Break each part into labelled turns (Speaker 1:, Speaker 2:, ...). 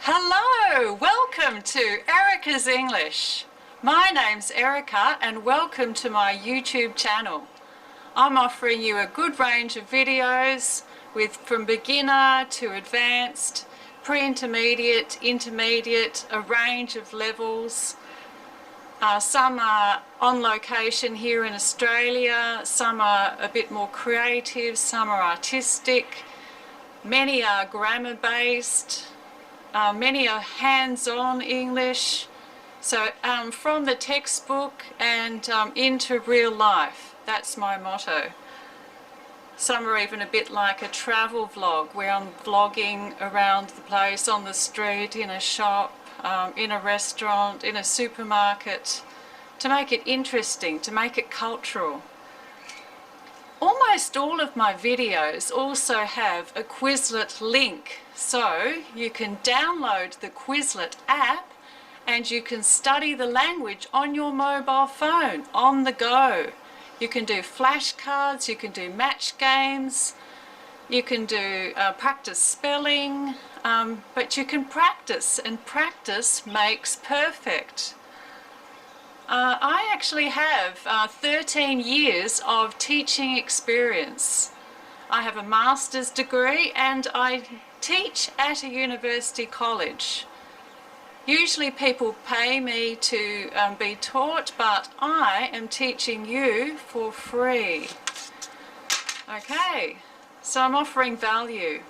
Speaker 1: Hello, welcome to Erica's English. My name's Erica and welcome to my YouTube channel. I'm offering you a good range of videos from beginner to advanced, pre-intermediate, intermediate, a range of levels. Some are on location here in Australia, some are a bit more creative, some are artistic, many are grammar based. Many are hands-on English, so from the textbook and into real life. That's my motto. Some are even a bit like a travel vlog where I'm vlogging around the place, on the street, in a shop, in a restaurant, in a supermarket, to make it interesting, to make it cultural. Almost all of my videos also have a Quizlet link, so you can download the Quizlet app and you can study the language on your mobile phone, on the go. You can do flashcards, you can do match games, you can do practice spelling, but you can practice, and practice makes perfect. I actually have 13 years of teaching experience. I have a master's degree and I teach at a university college. Usually people pay me to be taught, but I am teaching you for free. Okay, so I'm offering value.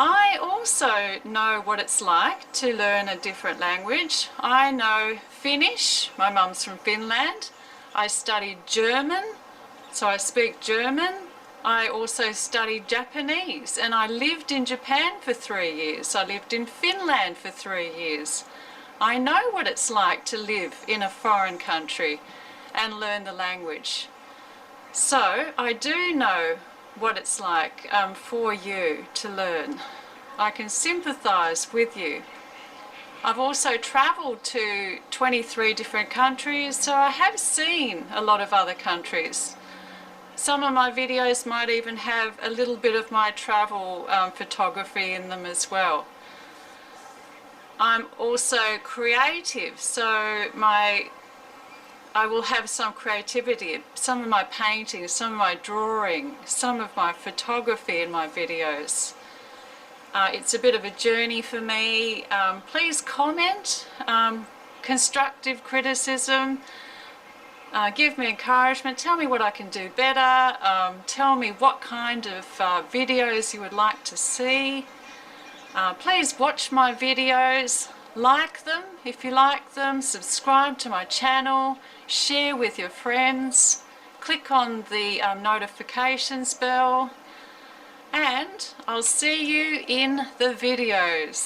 Speaker 1: I also know what it's like to learn a different language. I know Finnish, my mum's from Finland. I studied German, so I speak German. I also studied Japanese and I lived in Japan for 3 years. I lived in Finland for 3 years. I know what it's like to live in a foreign country and learn the language. So I do know what it's like for you to learn. I can sympathise with you. I've also travelled to 23 different countries, so I have seen a lot of other countries. Some of my videos might even have a little bit of my travel photography in them as well. I'm also creative, so I will have some creativity, some of my painting, some of my drawing, some of my photography in my videos. It's a bit of a journey for me. Please comment, constructive criticism, give me encouragement, tell me what I can do better, tell me what kind of videos you would like to see. Please watch my videos, like them if you like them, subscribe to my channel, share with your friends, click on the notifications bell, and I'll see you in the videos.